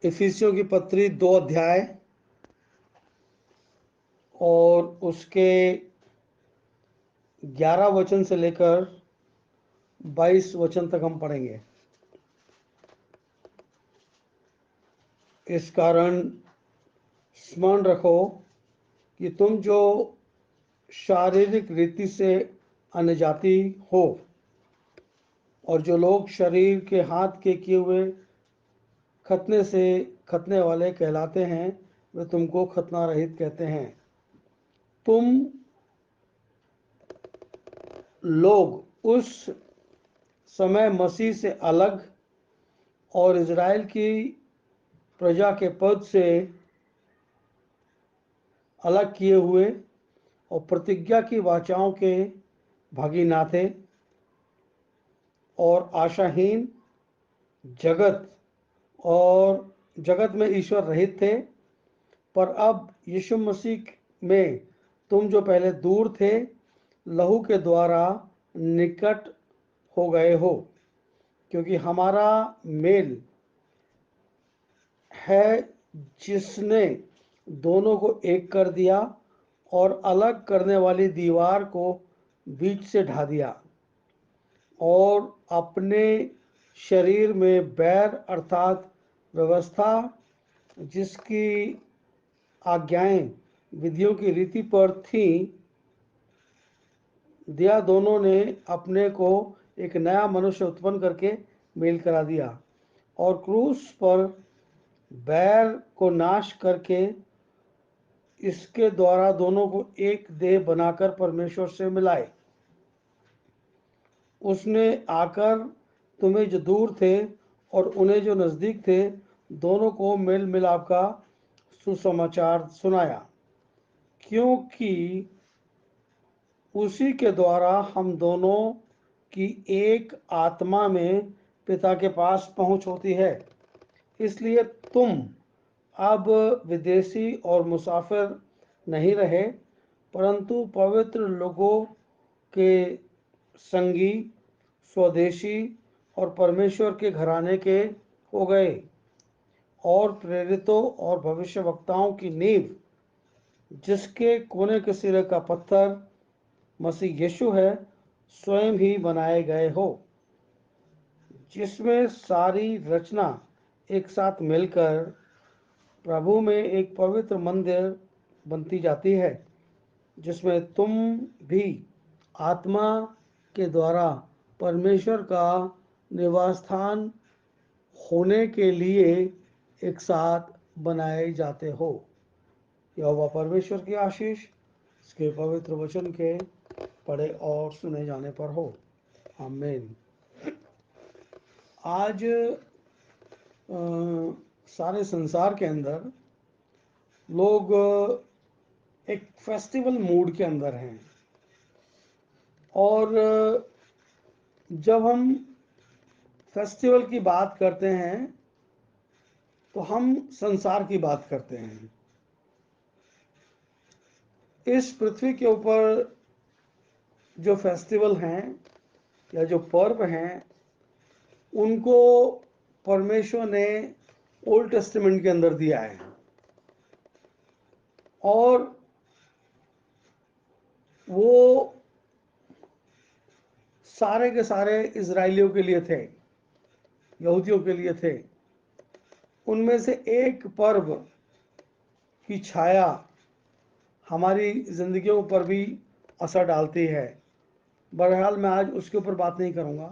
इफिसियों की पत्री 2 अध्याय और उसके 11 वचन से लेकर 22 वचन तक हम पढ़ेंगे। इस कारण स्मरण रखो कि तुम जो शारीरिक रीति से अन्यजाति हो और जो लोग शरीर के हाथ के किए हुए खतने से खतने वाले कहलाते हैं, वे तुमको खतना रहित कहते हैं। तुम लोग उस समय मसीह से अलग और इज़राइल की प्रजा के पद से अलग किए हुए और प्रतिज्ञा की वाचाओं के भागी ना थे और आशाहीन जगत में ईश्वर रहित थे। पर अब यीशु मसीह में तुम जो पहले दूर थे, लहू के द्वारा निकट हो गए हो, क्योंकि हमारा मेल है जिसने दोनों को एक कर दिया और अलग करने वाली दीवार को बीच से ढा दिया और अपने शरीर में बैर अर्थात व्यवस्था जिसकी आज्ञाएं विधियों की रीति पर थी दिया, दोनों ने अपने को एक नया मनुष्य उत्पन्न करके मेल करा दिया और क्रूस पर बैर को नाश करके इसके द्वारा दोनों को एक देह बनाकर परमेश्वर से मिलाए। उसने आकर तुम्हें जो दूर थे और उन्हें जो नज़दीक थे, दोनों को मेल मिलाप का सुसमाचार सुनाया, क्योंकि उसी के द्वारा हम दोनों की एक आत्मा में पिता के पास पहुंच होती है। इसलिए तुम अब विदेशी और मुसाफिर नहीं रहे, परंतु पवित्र लोगों के संगी, स्वदेशी और परमेश्वर के घराने के हो गए और प्रेरितों और भविष्यवक्ताओं की नींव, जिसके कोने के सिरे का पत्थर मसीह यीशु है, स्वयं ही बनाए गए हो, जिसमें सारी रचना एक साथ मिलकर प्रभु में एक पवित्र मंदिर बनती जाती है, जिसमें तुम भी आत्मा के द्वारा परमेश्वर का निवास स्थान होने के लिए एक साथ बनाए जाते हो। यहोवा परमेश्वर की आशीष इसके पवित्र वचन के पढ़े और सुने जाने पर हो। आमीन। आज सारे संसार के अंदर लोग एक फेस्टिवल मूड के अंदर हैं और जब हम फेस्टिवल की बात करते हैं तो हम संसार की बात करते हैं। इस पृथ्वी के ऊपर जो फेस्टिवल हैं या जो पर्व हैं, उनको परमेश्वर ने ओल्ड टेस्टामेंट के अंदर दिया है और वो सारे के सारे इजराइलियों के लिए थे, यहूदियों के लिए थे। उनमें से एक पर्व की छाया हमारी जिंदगियों पर भी असर डालती है। बहरहाल मैं आज उसके ऊपर बात नहीं करूंगा,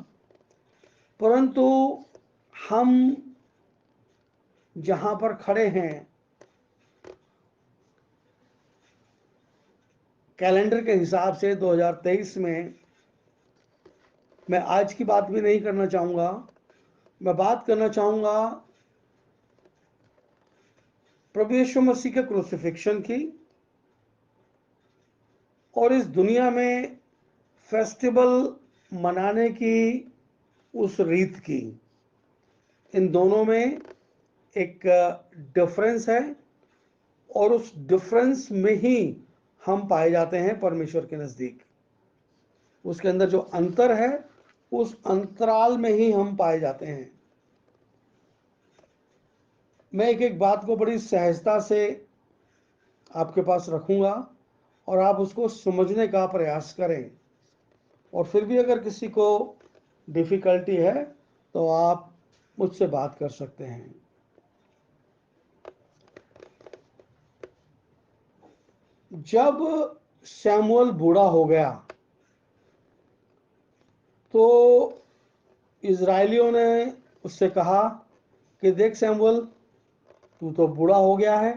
परंतु हम जहां पर खड़े हैं कैलेंडर के हिसाब से 2023 में, मैं आज की बात भी नहीं करना चाहूँगा। मैं बात करना चाहूँगा प्रभु यीशु मसीह के क्रूसिफिक्शन की और इस दुनिया में फेस्टिवल मनाने की उस रीत की। इन दोनों में एक डिफरेंस है और उस डिफरेंस में ही हम पाए जाते हैं परमेश्वर के नज़दीक। उसके अंदर जो अंतर है, उस अंतराल में ही हम पाए जाते हैं। मैं एक एक बात को बड़ी सहजता से आपके पास रखूंगा और आप उसको समझने का प्रयास करें, और फिर भी अगर किसी को डिफ़िकल्टी है तो आप मुझसे बात कर सकते हैं। जब शमूएल बूढ़ा हो गया तो इज़राइलियों ने उससे कहा कि देख शमूएल, तू तो बूढ़ा हो गया है,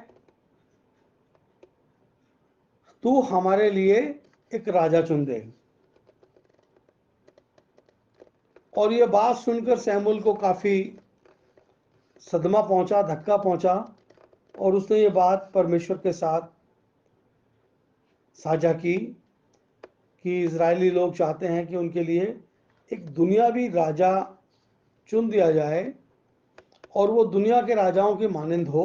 तू हमारे लिए एक राजा चुन दे। और ये बात सुनकर शमूएल को काफ़ी सदमा पहुंचा, धक्का पहुंचा, और उसने ये बात परमेश्वर के साथ साझा की कि इज़राइली लोग चाहते हैं कि उनके लिए एक दुनियावी राजा चुन दिया जाए और वो दुनिया के राजाओं की मानंद हो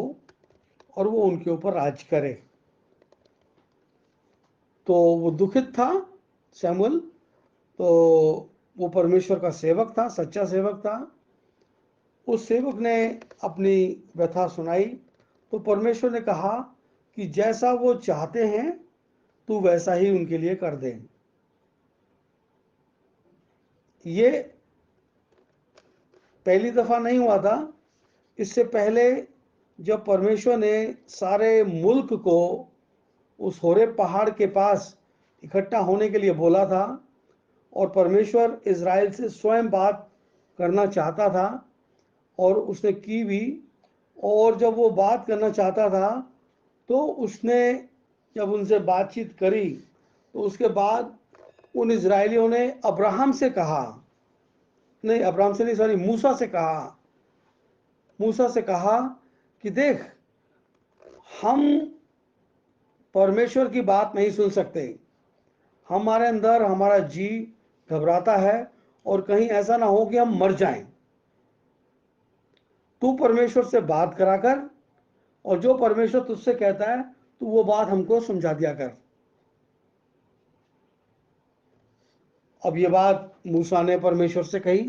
और वो उनके ऊपर राज करे। तो वो दुखित था शमूएल, तो वो परमेश्वर का सेवक था, सच्चा सेवक था। उस सेवक ने अपनी व्यथा सुनाई तो परमेश्वर ने कहा कि जैसा वो चाहते हैं तू वैसा ही उनके लिए कर दे। ये पहली दफा नहीं हुआ था। इससे पहले जब परमेश्वर ने सारे मुल्क को उस होरेब पहाड़ के पास इकट्ठा होने के लिए बोला था और परमेश्वर इज़राइल से स्वयं बात करना चाहता था और उसने की भी। और जब वो बात करना चाहता था तो उसने जब उनसे बातचीत करी तो उसके बाद उन इज़राइलियों ने अब्राहम से कहा, नहीं अब्राहम से नहीं, सॉरी, मूसा से कहा कि देख, हम परमेश्वर की बात नहीं सुन सकते, हमारे अंदर हमारा जी घबराता है और कहीं ऐसा ना हो कि हम मर जाएं। तू परमेश्वर से बात करा कर और जो परमेश्वर तुझसे कहता है तू वो बात हमको समझा दिया कर। अब ये बात मूसा ने परमेश्वर से कही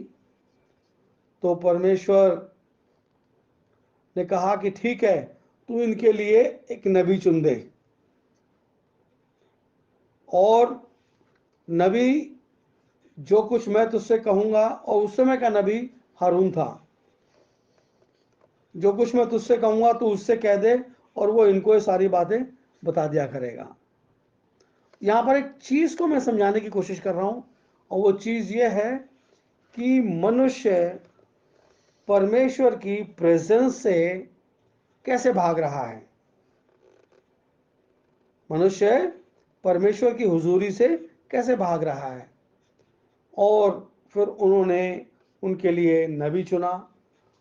तो परमेश्वर ने कहा कि ठीक है, तू इनके लिए एक नबी चुन दे। और नबी जो कुछ मैं तुझसे कहूंगा, और उस समय का नबी हारून था, जो कुछ मैं तुझसे कहूंगा तू उससे कह दे और वो इनको ये सारी बातें बता दिया करेगा। यहाँ पर एक चीज को मैं समझाने की कोशिश कर रहा हूं और वो चीज ये है कि मनुष्य परमेश्वर की प्रेजेंस से कैसे भाग रहा है। मनुष्य परमेश्वर की हुजूरी से कैसे भाग रहा है। और फिर उन्होंने उनके लिए नबी चुना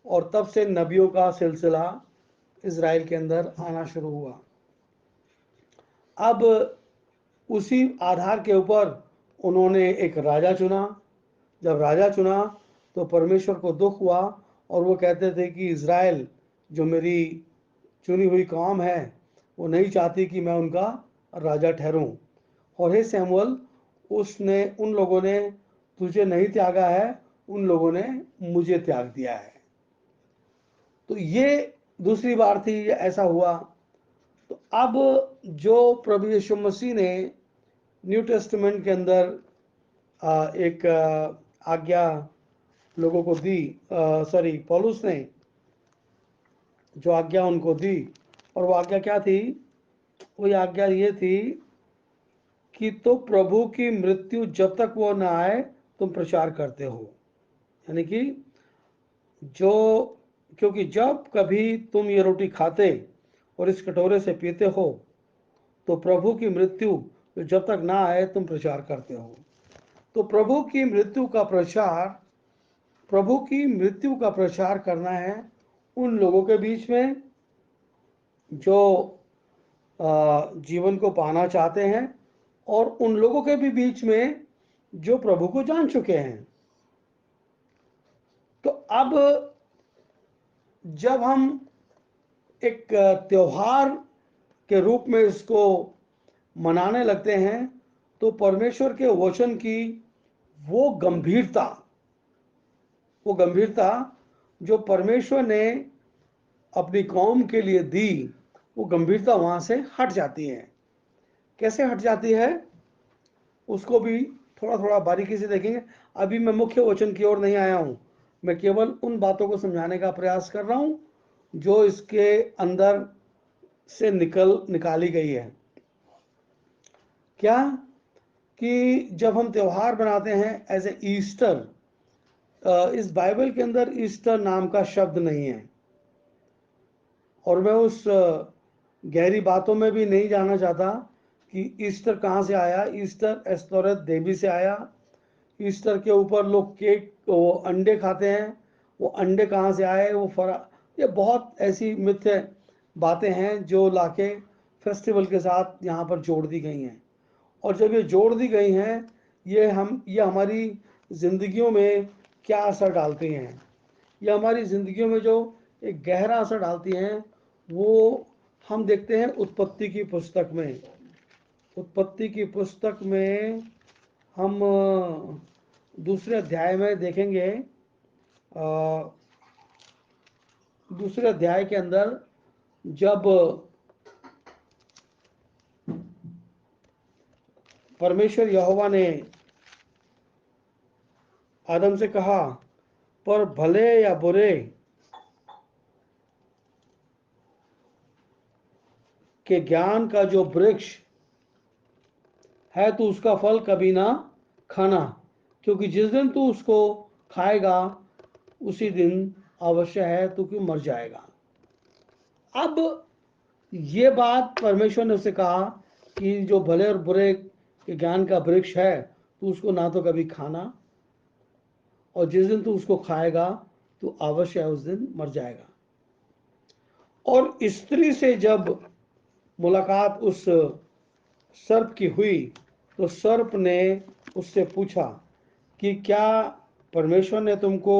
और तब से नबियों का सिलसिला इज़राइल के अंदर आना शुरू हुआ। अब उसी आधार के ऊपर उन्होंने एक राजा चुना। जब राजा चुना तो परमेश्वर को दुख हुआ और वो कहते थे कि इज़राइल जो मेरी चुनी हुई कौम है वो नहीं चाहती कि मैं उनका राजा ठहरूं। और हे शमूएल, उसने उन लोगों ने तुझे नहीं त्यागा है, उन लोगों ने मुझे त्याग दिया है। तो ये दूसरी बार थी ऐसा हुआ। तो अब जो प्रभु यीशु मसीह ने न्यू टेस्टमेंट के अंदर एक आज्ञा लोगों को दी, सॉरी पौलुस ने जो आज्ञा उनको दी, और वो आज्ञा क्या थी? वो आज्ञा ये थी कि तो प्रभु की मृत्यु जब तक वो ना आए तुम प्रचार करते हो। यानी कि जो, क्योंकि जब कभी तुम ये रोटी खाते और इस कटोरे से पीते हो तो प्रभु की मृत्यु जब तक ना आए तुम प्रचार करते हो। तो प्रभु की मृत्यु का प्रचार करना है उन लोगों के बीच में जो जीवन को पाना चाहते हैं और उन लोगों के भी बीच में जो प्रभु को जान चुके हैं। तो अब जब हम एक त्योहार के रूप में इसको मनाने लगते हैं तो परमेश्वर के वचन की वो गंभीरता जो परमेश्वर ने अपनी कौम के लिए दी, वो गंभीरता वहाँ से हट जाती है। कैसे हट जाती है उसको भी थोड़ा थोड़ा बारीकी से देखेंगे। अभी मैं मुख्य वचन की ओर नहीं आया हूँ, मैं केवल उन बातों को समझाने का प्रयास कर रहा हूँ जो इसके अंदर से निकाली गई है। क्या कि जब हम त्यौहार बनाते हैं एज ए ईस्टर, इस बाइबल के अंदर ईस्टर नाम का शब्द नहीं है, और मैं उस गहरी बातों में भी नहीं जाना चाहता कि ईस्टर कहाँ से आया। ईस्टर एस्तोरेथ देवी से आया। ईस्टर के ऊपर लोग केक, वो अंडे खाते हैं, वो अंडे कहाँ से आए, वो ये बहुत ऐसी मिथ्य बातें हैं जो लाके फेस्टिवल के साथ यहाँ पर जोड़ दी गई हैं। और जब ये जोड़ दी गई हैं, ये हमारी ज़िंदगियों में क्या असर डालती हैं, ये हमारी ज़िंदगियों में जो एक गहरा असर डालती हैं, वो हम देखते हैं उत्पत्ति की पुस्तक में। उत्पत्ति की पुस्तक में हम दूसरे अध्याय में देखेंगे। दूसरे अध्याय के अंदर जब परमेश्वर यहोवा ने आदम से कहा, पर भले या बुरे के ज्ञान का जो वृक्ष है तो उसका फल कभी ना खाना, क्योंकि जिस दिन तू उसको खाएगा उसी दिन अवश्य है तो क्यों मर जाएगा। अब ये बात परमेश्वर ने उससे कहा कि जो भले और बुरे के ज्ञान का वृक्ष है तो उसको ना तो कभी खाना, और जिस दिन तू उसको खाएगा तो अवश्य है उस दिन मर जाएगा। और स्त्री से जब मुलाकात उस सर्प की हुई तो सर्प ने उससे पूछा कि क्या परमेश्वर ने तुमको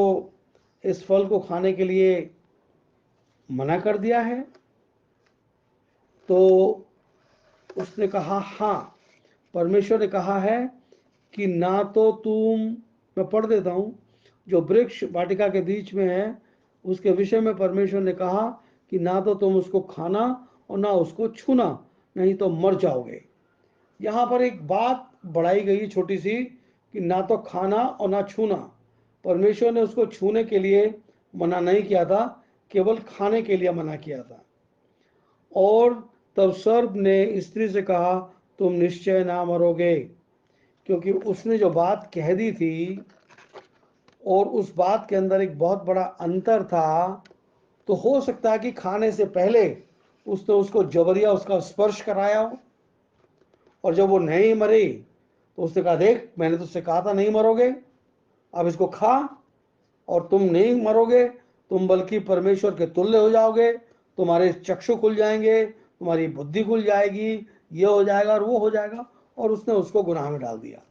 इस फल को खाने के लिए मना कर दिया है। तो उसने कहा, हाँ, परमेश्वर ने कहा है कि ना तो तुम, मैं पढ़ देता हूँ, जो वृक्ष वाटिका के बीच में है उसके विषय में परमेश्वर ने कहा कि ना तो तुम उसको खाना और ना उसको छूना, नहीं तो मर जाओगे। यहाँ पर एक बात बढ़ाई गई छोटी सी कि ना तो खाना और ना छूना। परमेश्वर ने उसको छूने के लिए मना नहीं किया था, केवल खाने के लिए मना किया था। और तब सर्प ने स्त्री से कहा, तुम निश्चय ना मरोगे, क्योंकि उसने जो बात कह दी थी और उस बात के अंदर एक बहुत बड़ा अंतर था। तो हो सकता है कि खाने से पहले उसने उसको जबरिया उसका स्पर्श कराया हो, और जब वो नहीं मरी तो उसने कहा, देख मैंने तुझसे कहा था नहीं मरोगे, अब इसको खा और तुम नहीं मरोगे, तुम बल्कि परमेश्वर के तुल्य हो जाओगे, तुम्हारे चक्षु खुल जाएंगे, तुम्हारी बुद्धि खुल जाएगी, ये हो जाएगा और वो हो जाएगा। और उसने उसको गुनाह में डाल दिया।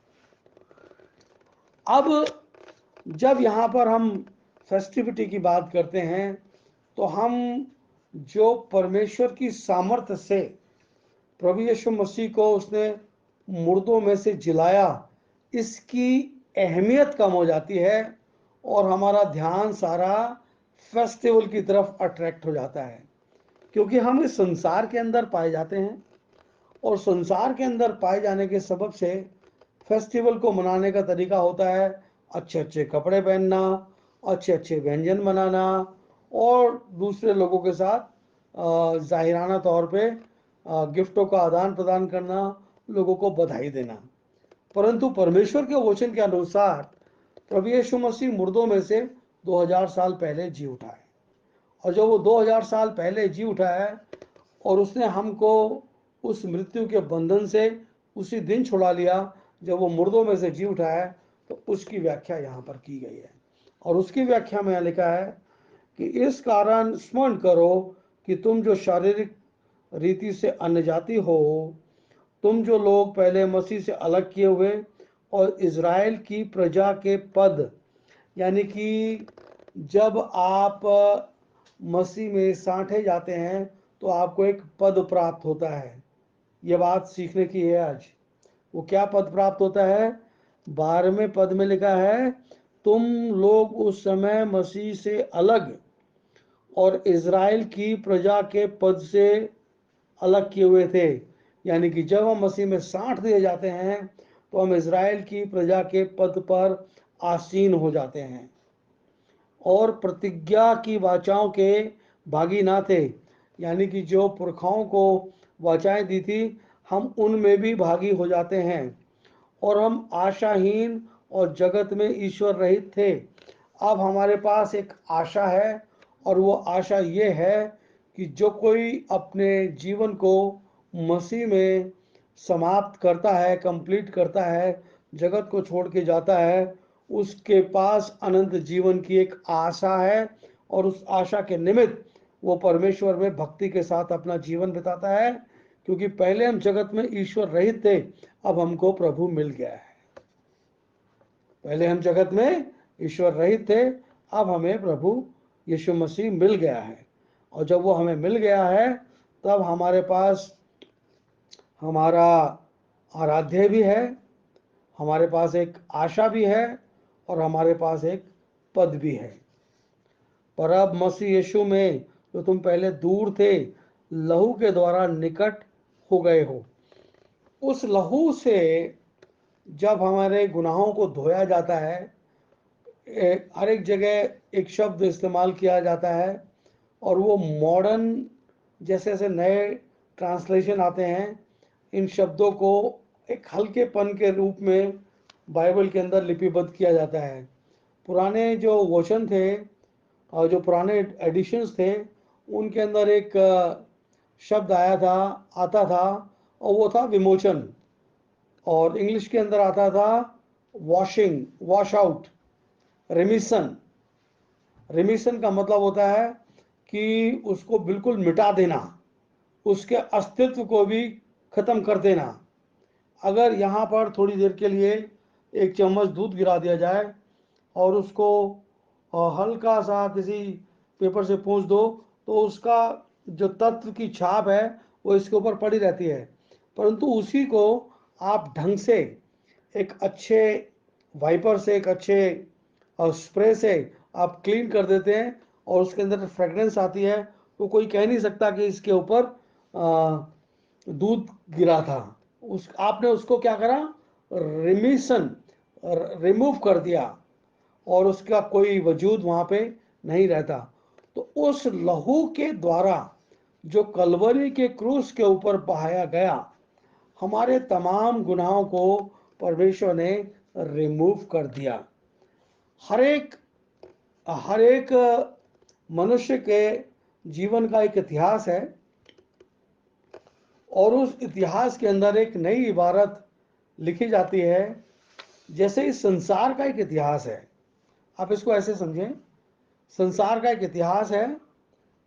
अब जब यहाँ पर हम फेस्टिविटी की बात करते हैं तो हम जो परमेश्वर की सामर्थ्य से प्रभु यीशु मसीह को उसने मुर्दों में से जिलाया, इसकी अहमियत कम हो जाती है और हमारा ध्यान सारा फेस्टिवल की तरफ अट्रैक्ट हो जाता है, क्योंकि हम इस संसार के अंदर पाए जाते हैं और संसार के अंदर पाए जाने के सबब से फेस्टिवल को मनाने का तरीका होता है अच्छे अच्छे कपड़े पहनना, अच्छे अच्छे व्यंजन बनाना और दूसरे लोगों के साथ जाहिराना तौर पे गिफ्टों का आदान प्रदान करना, लोगों को बधाई देना। परंतु परमेश्वर के वचन के अनुसार प्रभु यीशु मसीह मुर्दों में से 2000 साल पहले जी उठा है, और जब वो 2000 साल पहले जी उठा है और उसने हमको उस मृत्यु के बंधन से उसी दिन छुड़ा लिया जब वो मुर्दों में से जी उठा है, तो उसकी व्याख्या यहाँ पर की गई है। और उसकी व्याख्या में लिखा है कि इस कारण स्मरण करो कि तुम जो शारीरिक रीति से अन्य जाति हो, तुम जो लोग पहले मसीह से अलग किए हुए और इज़राइल की प्रजा के पद, यानी कि जब आप मसीह में साँठे जाते हैं तो आपको एक पद प्राप्त होता है। ये बात सीखने की है आज। वो क्या पद प्राप्त होता है? 12वें पद में लिखा है, तुम लोग उस समय मसीह से अलग और इज़राइल की प्रजा के पद से अलग किए हुए थे। यानी कि जब हम मसीह में साँट दिए जाते हैं तो हम इज़राइल की प्रजा के पद पर आसीन हो जाते हैं और प्रतिज्ञा की वाचाओं के भागी ना थे। यानी कि जो पुरखाओं को वाचाएं दी थी, हम उनमें भी भागी हो जाते हैं और हम आशाहीन और जगत में ईश्वर रहित थे। अब हमारे पास एक आशा है और वो आशा ये है कि जो कोई अपने जीवन को मसीह में समाप्त करता है, कंप्लीट करता है, जगत को छोड़ के जाता है, उसके पास अनंत जीवन की एक आशा है और उस आशा के निमित्त वो परमेश्वर में भक्ति के साथ अपना जीवन बिताता है। क्योंकि पहले हम जगत में ईश्वर रहित थे, अब हमको प्रभु मिल गया है। पहले हम जगत में ईश्वर रहित थे, अब हमें प्रभु यीशु मसीह मिल गया है। और जब वो हमें मिल गया है तब हमारे पास हमारा आराध्य भी है, हमारे पास एक आशा भी है और हमारे पास एक पद भी है। पर अब मसीह यीशु में जो तुम पहले दूर थे, लहू के द्वारा निकट हो गए हो। उस लहू से जब हमारे गुनाहों को धोया जाता है, हर एक जगह एक शब्द इस्तेमाल किया जाता है और वो मॉडर्न, जैसे जैसे नए ट्रांसलेशन आते हैं, इन शब्दों को एक हल्केपन के रूप में बाइबल के अंदर लिपिबद्ध किया जाता है। पुराने जो वचन थे और जो पुराने एडिशंस थे, उनके अंदर एक शब्द आता था और वो था विमोचन। और इंग्लिश के अंदर आता था washing, wash out, remission. Remission का मतलब होता है कि उसको बिल्कुल मिटा देना, उसके अस्तित्व को भी खत्म कर देना। अगर यहाँ पर थोड़ी देर के लिए एक चम्मच दूध गिरा दिया जाए और उसको हल्का सा किसी पेपर से पोंछ दो, तो उसका जो तत्व की छाप है वो इसके ऊपर पड़ी रहती है। परंतु उसी को आप ढंग से एक अच्छे वाइपर से, एक अच्छे स्प्रे से आप क्लीन कर देते हैं और उसके अंदर फ्रेगरेंस आती है, तो कोई कह नहीं सकता कि इसके ऊपर दूध गिरा था। उस आपने उसको क्या करा, रिमिशन, रिमूव कर दिया और उसका कोई वजूद वहाँ पे नहीं रहता। तो उस लहू के द्वारा जो कलवरी के क्रूस के ऊपर बहाया गया, हमारे तमाम गुनाहों को परमेश्वर ने रिमूव कर दिया। हर एक मनुष्य के जीवन का एक इतिहास है और उस इतिहास के अंदर एक नई इबारत लिखी जाती है। जैसे इस संसार का एक इतिहास है, आप इसको ऐसे समझें, संसार का एक इतिहास है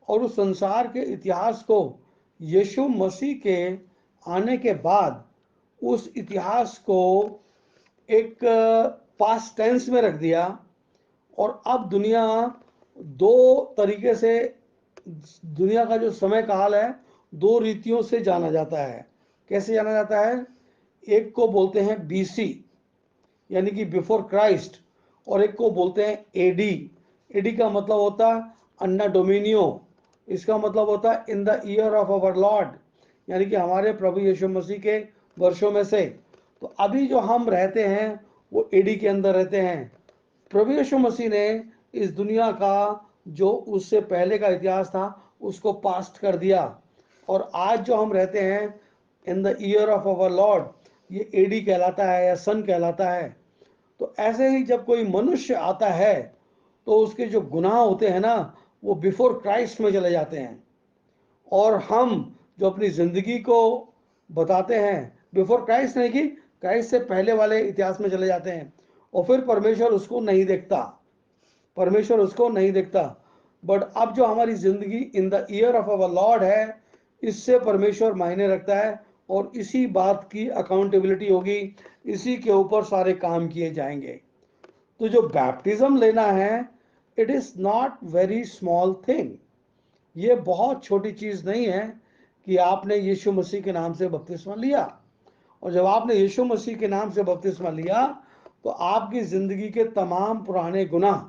और उस संसार के इतिहास को यीशु मसीह के आने के बाद उस इतिहास को एक पास्ट टेंस में रख दिया और अब दुनिया दो तरीके से, दुनिया का जो समय काल है दो रीतियों से जाना जाता है। कैसे जाना जाता है? एक को बोलते हैं बीसी, यानी कि बिफोर क्राइस्ट, और एक को बोलते हैं एडी। एडी का मतलब होता है अन्ना डोमिनियो, इसका मतलब होता है in the year of our Lord, यानी कि हमारे प्रभु यीशु मसीह के वर्षों में से। तो अभी जो हम रहते हैं वो एडी के अंदर रहते हैं। प्रभु यीशु मसीह ने इस दुनिया का जो उससे पहले का इतिहास था उसको पास्ट कर दिया और आज जो हम रहते हैं in the year of our Lord, ये एडी कहलाता है या सन कहलाता है। तो ऐसे ही जब कोई मनुष्य आता है तो उसके जो गुनाह होते हैं ना, वो बिफोर क्राइस्ट में चले जाते हैं और हम जो अपनी ज़िंदगी को बताते हैं बिफोर क्राइस्ट नहीं, कि क्राइस्ट से पहले वाले इतिहास में चले जाते हैं और फिर परमेश्वर उसको नहीं देखता, परमेश्वर उसको नहीं देखता। बट अब जो हमारी ज़िंदगी in the year of our Lord है, इससे परमेश्वर मायने रखता है और इसी बात की अकाउंटेबिलिटी होगी, इसी के ऊपर सारे काम किए जाएंगे। तो जो बैप्टिज्म लेना है, it is not very small thing. ये बहुत छोटी चीज़ नहीं है कि आपने यीशु मसीह के नाम से बपतिस्मा लिया। और जब आपने यीशु मसीह के नाम से बपतिस्मा लिया तो आपकी ज़िंदगी के तमाम पुराने गुनाह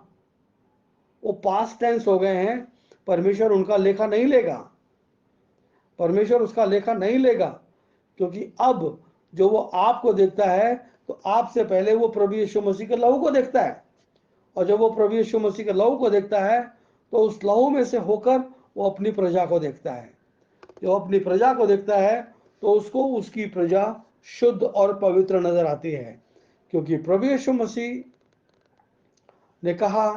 वो पास्ट टेंस हो गए हैं। परमेश्वर उनका लेखा नहीं लेगा, परमेश्वर उसका लेखा नहीं लेगा, क्योंकि अब जो वो आपको देखता है तो आपसे पहले वो प्रभु यीशु मसीह के लहू को देखता है, और जब वो प्रभु यीशु मसीह के लहू को देखता है तो उस लहू में से होकर वो अपनी प्रजा को देखता है। जो अपनी प्रजा को देखता है तो उसको उसकी प्रजा शुद्ध और पवित्र नजर आती है, क्योंकि प्रभु यीशु मसीह ने कहा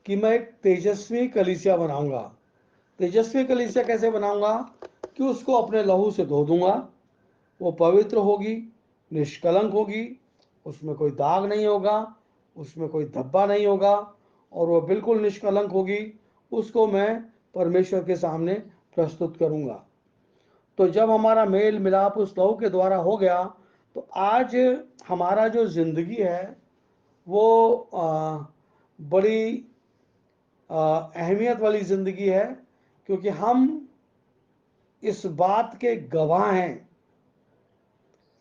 कि मैं एक तेजस्वी कलीसिया बनाऊंगा। तेजस्वी कलीसिया कैसे बनाऊंगा? कि उसको अपने लहू से धो दूंगा, वो पवित्र होगी, निष्कलंक होगी, उसमें कोई दाग नहीं होगा, उसमें कोई धब्बा नहीं होगा, और वो बिल्कुल निष्कलंक होगी। उसको मैं परमेश्वर के सामने प्रस्तुत करूंगा। तो जब हमारा मेल मिलाप उस लहू के द्वारा हो गया तो आज हमारा जो जिंदगी है वो बड़ी अहमियत वाली जिंदगी है, क्योंकि हम इस बात के गवाह हैं,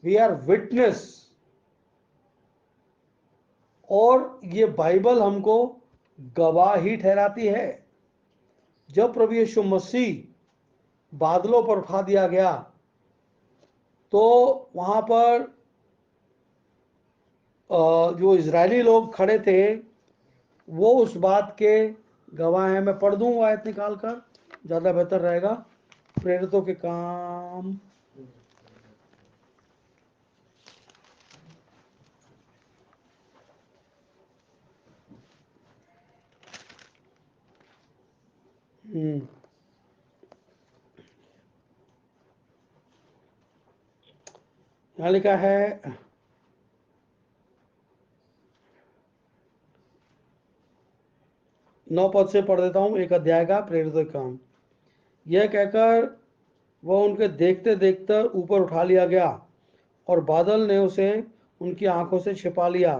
वी आर विटनेस। और ये बाइबल हमको गवाह ही ठहराती है। जब प्रभु यीशु मसीह बादलों पर उठा दिया गया तो वहां पर जो इजरायली लोग खड़े थे वो उस बात के गवाह हैं। मैं पढ़ दूं आयत निकाल कर, ज़्यादा बेहतर रहेगा। प्रेरितों के काम यहाँ लिखा है 9 पद से पढ़ देता हूँ, एक अध्याय का प्रेरितों के काम। यह कहकर वह उनके देखते देखते ऊपर उठा लिया गया और बादल ने उसे उनकी आंखों से छिपा लिया।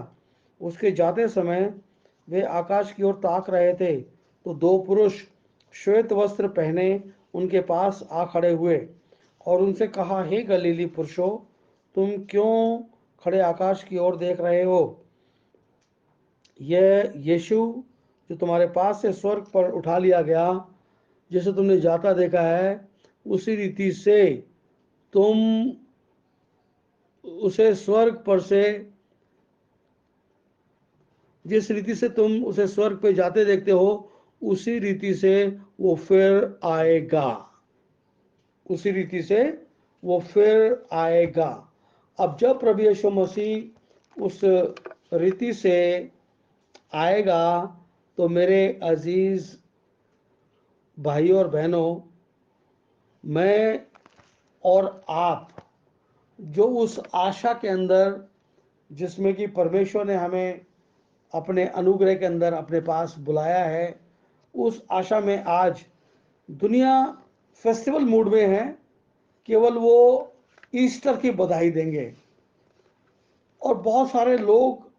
उसके जाते समय वे आकाश की ओर ताक रहे थे तो दो पुरुष श्वेत वस्त्र पहने उनके पास आ खड़े हुए और उनसे कहा, हे गलीली पुरुषों, तुम क्यों खड़े आकाश की ओर देख रहे हो? यह यीशु जो तुम्हारे पास से स्वर्ग पर उठा लिया गया, जिसे तुमने जाता देखा है, उसी रीति से तुम उसे स्वर्ग पर से जिस रीति से तुम उसे स्वर्ग पे जाते देखते हो, उसी रीति से वो फिर आएगा, उसी रीति से वो फिर आएगा। अब जब प्रभु यीशु मसीह उस रीति से आएगा तो मेरे अजीज भाइयों और बहनों, मैं और आप जो उस आशा के अंदर, जिसमें कि परमेश्वर ने हमें अपने अनुग्रह के अंदर अपने पास बुलाया है, उस आशा में आज दुनिया फेस्टिवल मूड में है। केवल वो ईस्टर की बधाई देंगे, और बहुत सारे लोग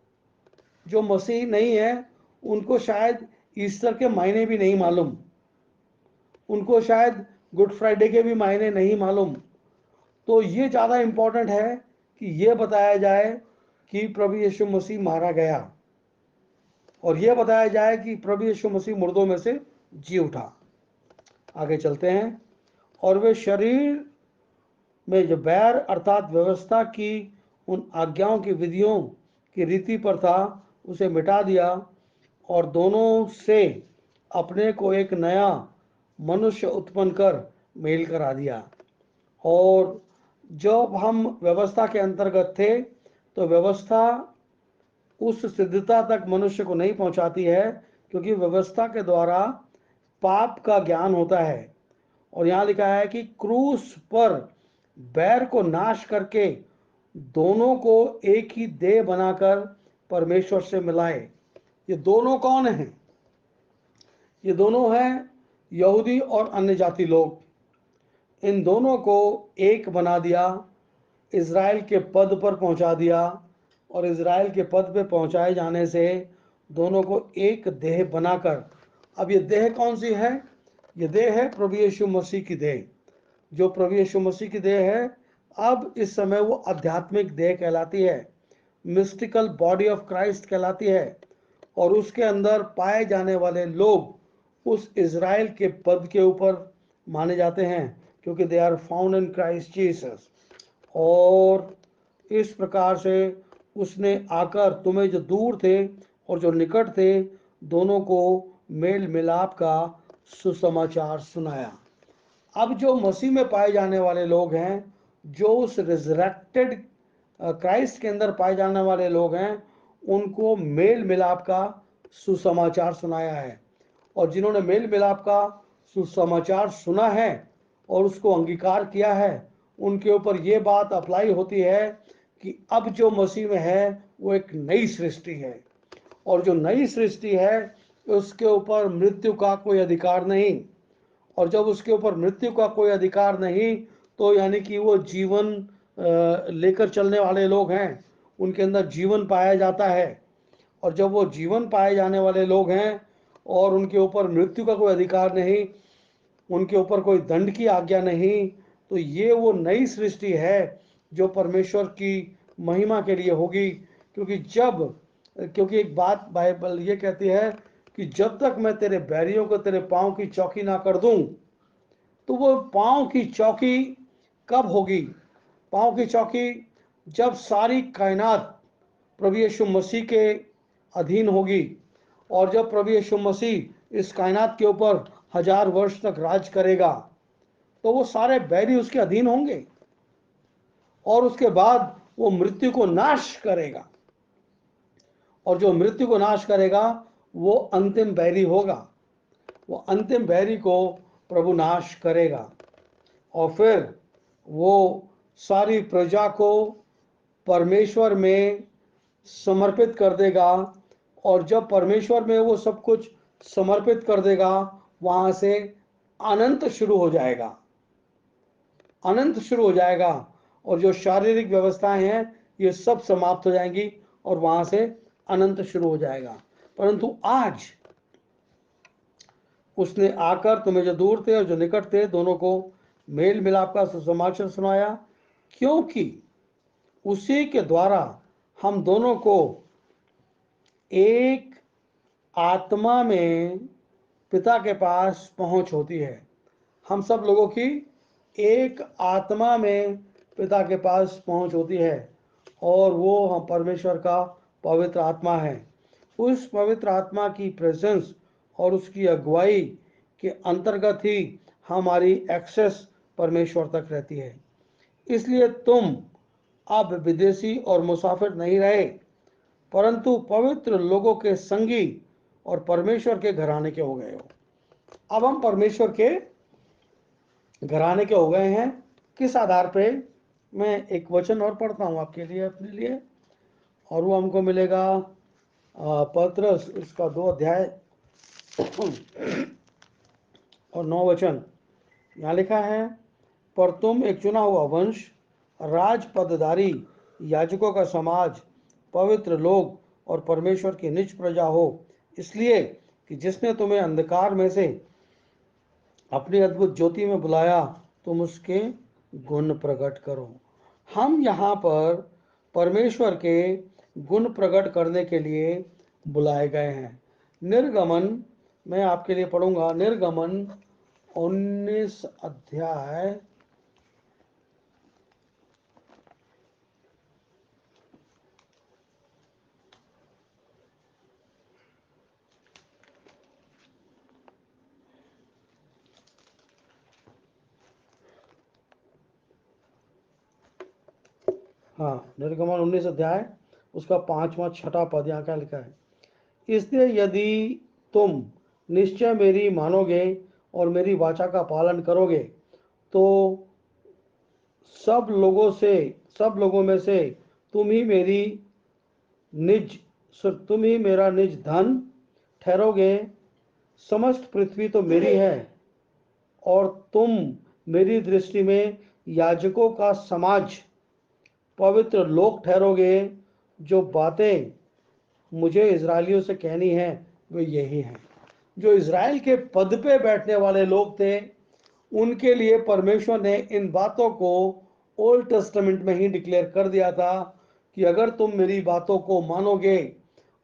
जो मसीह नहीं है उनको शायद ईस्टर के मायने भी नहीं मालूम, उनको शायद गुड फ्राइडे के भी मायने नहीं मालूम। तो ये ज़्यादा इम्पोर्टेंट है कि ये बताया जाए कि प्रभु यीशु मसीह मारा गया, और यह बताया जाए कि प्रभु यीशु मसीह मुर्दों में से जी उठा। आगे चलते हैं। और वे शरीर में जो बैर अर्थात व्यवस्था की उन आज्ञाओं की विधियों की रीति पर था, उसे मिटा दिया और दोनों से अपने को एक नया मनुष्य उत्पन्न कर मेल करा दिया। और जब हम व्यवस्था के अंतर्गत थे तो व्यवस्था उस सिद्धता तक मनुष्य को नहीं पहुंचाती है, क्योंकि व्यवस्था के द्वारा पाप का ज्ञान होता है। और यहाँ लिखा है कि क्रूस पर बैर को नाश करके दोनों को एक ही देह बनाकर परमेश्वर से मिलाए। ये दोनों कौन हैं? ये दोनों हैं यहूदी और अन्य जाति लोग। इन दोनों को एक बना दिया, इज़राइल के पद पर पहुंचा दिया, और इज़राइल के पद पे पहुंचाए जाने से दोनों को एक देह बनाकर, अब ये देह कौन सी है? ये देह है प्रभु यीशु मसीह की देह। जो प्रभु यीशु मसीह की देह है, अब इस समय वो आध्यात्मिक देह कहलाती है, मिस्टिकल बॉडी ऑफ क्राइस्ट कहलाती है। और उसके अंदर पाए जाने वाले लोग उस इज़राइल के पद के ऊपर माने जाते हैं, क्योंकि they are found in Christ Jesus. और इस प्रकार से उसने आकर तुम्हें जो दूर थे और जो निकट थे दोनों को मेल मिलाप का सुसमाचार सुनाया। अब जो मसीह में पाए जाने वाले लोग हैं, जो उस रिजरेक्टेड क्राइस्ट के अंदर पाए जाने वाले लोग हैं, उनको मेल मिलाप का सुसमाचार सुनाया है। और जिन्होंने मेल मिलाप का सुसमाचार सुना है और उसको अंगीकार किया है, उनके ऊपर ये बात अप्लाई होती है कि अब जो मसीह में है वो एक नई सृष्टि है। और जो नई सृष्टि है उसके ऊपर मृत्यु का कोई अधिकार नहीं। और जब उसके ऊपर मृत्यु का कोई अधिकार नहीं, तो यानी कि वो जीवन लेकर चलने वाले लोग हैं, उनके अंदर जीवन पाया जाता है। और जब वो जीवन पाए जाने वाले लोग हैं और उनके ऊपर मृत्यु का कोई अधिकार नहीं, उनके ऊपर कोई दंड की आज्ञा नहीं, तो ये वो नई सृष्टि है जो परमेश्वर की महिमा के लिए होगी। क्योंकि एक बात बाइबल ये कहती है कि जब तक मैं तेरे बैरियों को तेरे पांव की चौकी ना कर दूं, तो वो पांव की चौकी कब होगी? पांव की चौकी जब सारी कायनात प्रभु यीशु मसीह के अधीन होगी। और जब प्रभु यीशु मसीह इस कायनात के ऊपर 1000 वर्ष तक राज करेगा, तो वो सारे बैरी उसके अधीन होंगे। और उसके बाद वो मृत्यु को नाश करेगा, और जो मृत्यु को नाश करेगा वो अंतिम बैरी होगा। वो अंतिम बैरी को प्रभु नाश करेगा, और फिर वो सारी प्रजा को परमेश्वर में समर्पित कर देगा। और जब परमेश्वर में वो सब कुछ समर्पित कर देगा, वहां से अनंत शुरू हो जाएगा। अनंत शुरू हो जाएगा, और जो शारीरिक व्यवस्थाएं हैं ये सब समाप्त हो जाएंगी, और वहां से अनंत शुरू हो जाएगा। परंतु आज उसने आकर तुम्हें जो दूर थे और जो निकट थे दोनों को मेल मिलाप का सुसमाचार सुनाया, क्योंकि उसी के द्वारा हम दोनों को एक आत्मा में पिता के पास पहुंच होती है। हम सब लोगों की एक आत्मा में पिता के पास पहुंच होती है, और वो हम परमेश्वर का पवित्र आत्मा है। उस पवित्र आत्मा की प्रेजेंस और उसकी अगुवाई के अंतर्गत ही हमारी एक्सेस परमेश्वर तक रहती है। इसलिए तुम अब विदेशी और मुसाफिर नहीं रहे, परंतु पवित्र लोगों के संगी और परमेश्वर के घराने के हो गए हो। अब हम परमेश्वर के घराने के हो गए हैं। किस आधार पे? मैं एक वचन और पढ़ता हूं आपके लिए, अपने लिए, और वो हमको मिलेगा पत्रस इसका 2 अध्याय और 9 वचन। यहाँ लिखा है, पर तुम एक चुना हुआ वंश, राज पदधारी, याजकों का समाज, पवित्र लोग और परमेश्वर की निज प्रजा हो, इसलिए कि जिसने तुम्हें अंधकार में से अपनी अद्भुत ज्योति में बुलाया, तुम उसके गुण प्रकट करो। हम यहाँ पर परमेश्वर के गुण प्रकट करने के लिए बुलाए गए हैं। निर्गमन, मैं आपके लिए पढ़ूंगा, निर्गमन 19 अध्याय हाँ, निर्गमन 19 अध्याय उसका 5वां 6वां पद यहाँ क्या लिखा है, इसलिए यदि तुम निश्चय मेरी मानोगे और मेरी वाचा का पालन करोगे, तो सब लोगों में से तुम ही तुम ही मेरा निज धन ठहरोगे। समस्त पृथ्वी तो मेरी है, और तुम मेरी दृष्टि में याजकों का समाज, पवित्र लोग ठहरोगे। जो बातें मुझे इजरायलियों से कहनी है वे यही हैं। जो इजराइल के पद पे बैठने वाले लोग थे, उनके लिए परमेश्वर ने इन बातों को ओल्ड टेस्टामेंट में ही डिक्लेयर कर दिया था कि अगर तुम मेरी बातों को मानोगे,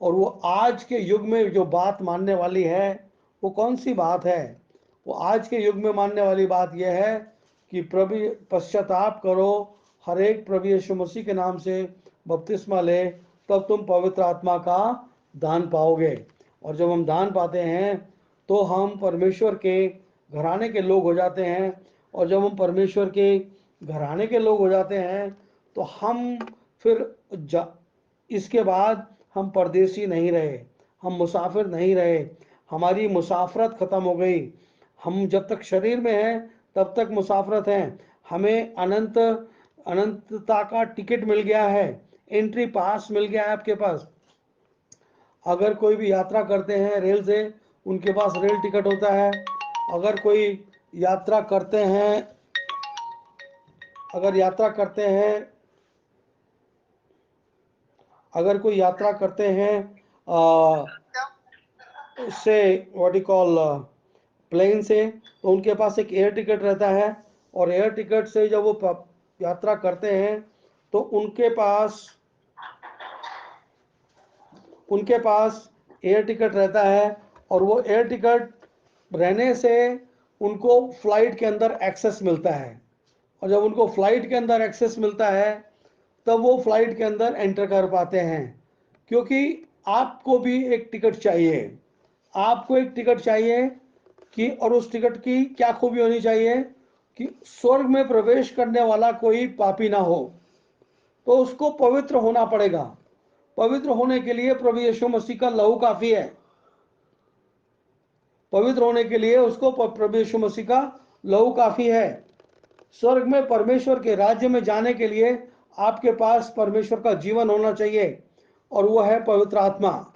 और वो आज के युग में जो बात मानने वाली है वो कौन सी बात है? वो आज के युग में मानने वाली बात यह है कि प्रभु पश्चाताप करो, हर एक प्रभु यीशु मसीह के नाम से बपतिस्मा ले, तब तुम पवित्र आत्मा का दान पाओगे। और जब हम दान पाते हैं तो हम परमेश्वर के घराने के लोग हो जाते हैं। और जब हम परमेश्वर के घराने के लोग हो जाते हैं तो हम फिर इसके बाद हम परदेसी नहीं रहे, हम मुसाफिर नहीं रहे, हमारी मुसाफरत खत्म हो गई। हम जब तक शरीर में हैं तब तक मुसाफरत हैं, हमें अनंतता का टिकट मिल गया है, एंट्री पास मिल गया है आपके पास। अगर कोई भी यात्रा करते हैं रेल से, उनके पास रेल टिकट होता है। अगर कोई यात्रा करते हैं अगर यात्रा करते हैं अगर कोई यात्रा करते हैं उससे व्हाट यू कॉल प्लेन से, तो उनके पास एक एयर टिकट रहता है। और एयर टिकट से जब वो यात्रा करते हैं तो उनके पास एयर टिकट रहता है। और वो एयर टिकट रहने से उनको फ्लाइट के अंदर एक्सेस मिलता है। और जब उनको फ्लाइट के अंदर एक्सेस मिलता है तब वो फ्लाइट के अंदर एंटर कर पाते हैं। क्योंकि आपको भी एक टिकट चाहिए, आपको एक टिकट चाहिए कि, और उस टिकट की क्या खूबी होनी चाहिए कि स्वर्ग में प्रवेश करने वाला कोई पापी ना हो। तो उसको पवित्र होना पड़ेगा। पवित्र होने के लिए प्रभु यीशु मसीह का लहू काफी है। पवित्र होने के लिए उसको प्रभु यीशु मसीह का लहू काफी है। स्वर्ग में परमेश्वर के राज्य में जाने के लिए आपके पास परमेश्वर का जीवन होना चाहिए, और वह है पवित्र आत्मा।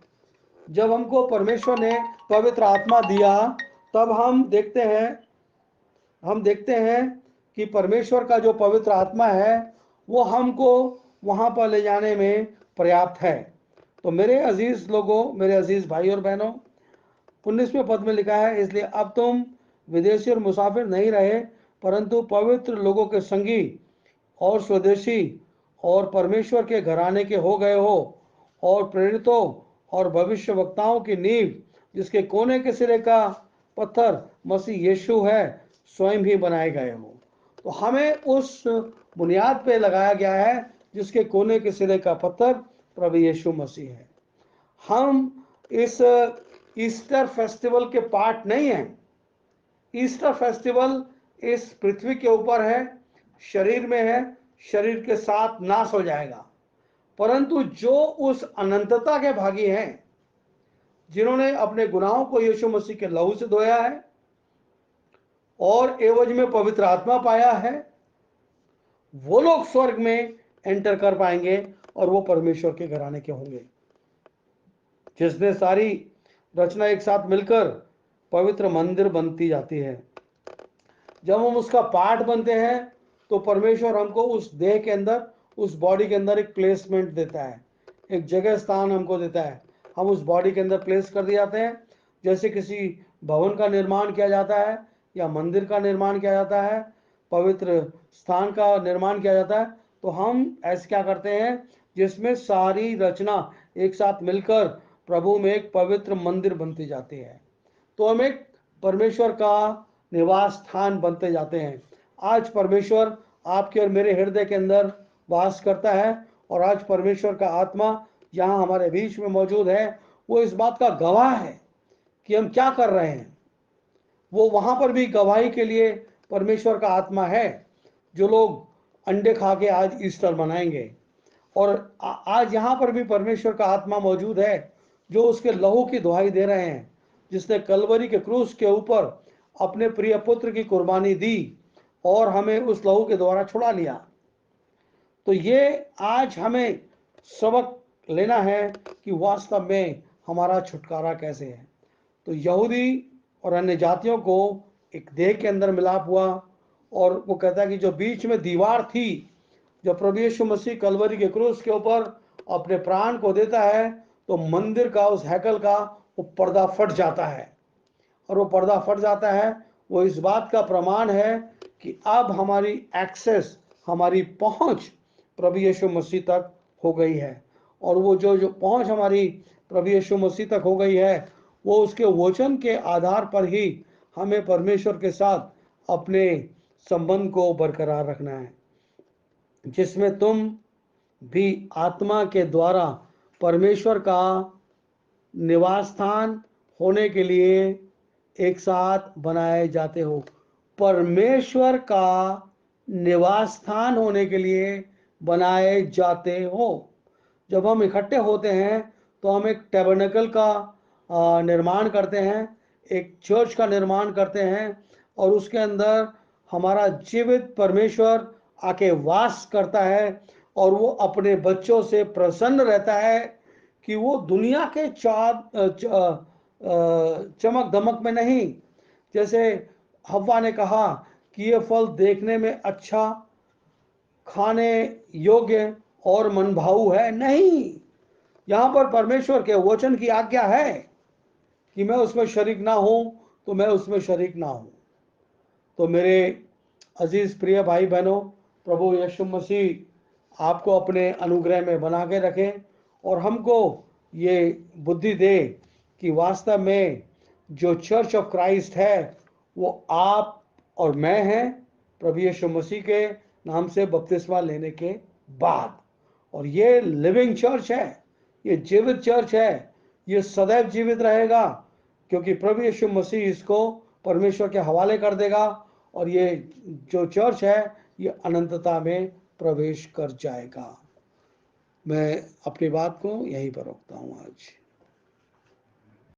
जब हमको परमेश्वर ने पवित्र आत्मा दिया तब हम देखते हैं कि परमेश्वर का जो पवित्र आत्मा है वो हमको वहां पर ले जाने में पर्याप्त है। तो मेरे अजीज लोगों, मेरे अजीज भाई और बहनों, 19वें पद में लिखा है, इसलिए अब तुम विदेशी और मुसाफिर नहीं रहे, परंतु पवित्र लोगों के संगी और स्वदेशी और परमेश्वर के घराने के हो गए हो, और प्रेरितों और भविष्यवक्ताओं की नींव, जिसके कोने के सिरे का पत्थर मसीह यीशु है, स्वयं ही बनाए गए हो। तो हमें उस बुनियाद पे लगाया गया है जिसके कोने के सिरे का पत्थर प्रभु यीशु मसीह है। हम इस ईस्टर फेस्टिवल के पार्ट नहीं हैं। ईस्टर फेस्टिवल इस पृथ्वी के ऊपर है, शरीर में है, शरीर के साथ नाश हो जाएगा। परंतु जो उस अनंतता के भागी हैं, जिन्होंने अपने गुनाहों को यीशु मसीह के लहू से धोया है और एवज में पवित्र आत्मा पाया है, वो लोग स्वर्ग में एंटर कर पाएंगे और वो परमेश्वर के घराने के होंगे, जिसमें सारी रचना एक साथ मिलकर पवित्र मंदिर बनती जाती है। जब हम उसका पार्ट बनते हैं तो परमेश्वर हमको उस देह के अंदर, उस बॉडी के अंदर एक प्लेसमेंट देता है, एक जगह स्थान हमको देता है। हम उस बॉडी के अंदर प्लेस कर दिए जाते हैं। जैसे किसी भवन का निर्माण किया जाता है या मंदिर का निर्माण किया जाता है, पवित्र स्थान का निर्माण किया जाता है, तो हम ऐसे क्या करते हैं जिसमें सारी रचना एक साथ मिलकर प्रभु में एक पवित्र मंदिर बनती जाती है। तो हम एक परमेश्वर का निवास स्थान बनते जाते हैं। आज परमेश्वर आपके और मेरे हृदय के अंदर वास करता है, और आज परमेश्वर का आत्मा यहाँ हमारे बीच में मौजूद है। वो इस बात का गवाह है कि हम क्या कर रहे हैं। वो वहां पर भी गवाही के लिए परमेश्वर का आत्मा है। जो लोग अंडे खा के आज ईस्टर मनाएंगे, और आज यहाँ पर भी परमेश्वर का आत्मा मौजूद है जो उसके लहू की दुहाई दे रहे हैं, जिसने कलवरी के क्रूस के ऊपर अपने प्रिय पुत्र की कुर्बानी दी और हमें उस लहू के द्वारा छुड़ा लिया। तो ये आज हमें सबक लेना है कि वास्तव में हमारा छुटकारा कैसे है। तो यहूदी और अन्य जातियों को एक देह के अंदर मिलाप हुआ, और वो कहता है कि जो बीच में दीवार थी, जब प्रभु यीशु मसीह कलवरी के क्रूस के ऊपर अपने प्राण को देता है, तो मंदिर का, उस हैकल का वो पर्दा फट जाता है। और वो पर्दा फट जाता है, वो इस बात का प्रमाण है कि अब हमारी एक्सेस, हमारी पहुंच प्रभु यीशु मसीह तक हो गई है। और वो जो पहुंच हमारी प्रभु यीशु मसीह तक हो गई है, वो उसके वचन के आधार पर ही हमें परमेश्वर के साथ अपने संबंध को बरकरार रखना है, जिसमें तुम भी आत्मा के द्वारा परमेश्वर का निवास स्थान होने के लिए एक साथ बनाए जाते हो। परमेश्वर का निवास स्थान होने के लिए बनाए जाते हो। जब हम इकट्ठे होते हैं तो हम एक टैबरनेकल का निर्माण करते हैं, एक चर्च का निर्माण करते हैं, और उसके अंदर हमारा जीवित परमेश्वर आके वास करता है, और वो अपने बच्चों से प्रसन्न रहता है कि वो दुनिया के चमक दमक में नहीं। जैसे हव्वा ने कहा कि ये फल देखने में अच्छा, खाने योग्य और मनभाऊ है, नहीं। यहाँ पर परमेश्वर के वचन की आज्ञा है कि मैं उसमें शरीक ना हूं तो मैं उसमें शरीक ना हूं। तो मेरे अजीज प्रिय भाई बहनों, प्रभु यीशु मसीह आपको अपने अनुग्रह में बना के रखे और हमको ये बुद्धि दे कि वास्तव में जो चर्च ऑफ क्राइस्ट है वो आप और मैं हैं, प्रभु यीशु मसीह के नाम से बपतिस्मा लेने के बाद। और ये लिविंग चर्च है, ये जीवित चर्च है, ये सदैव जीवित रहेगा, क्योंकि प्रभु यीशु मसीह इसको परमेश्वर के हवाले कर देगा, और ये जो चर्च है ये अनंतता में प्रवेश कर जाएगा। मैं अपनी बात को यहीं पर रोकता हूँ आज।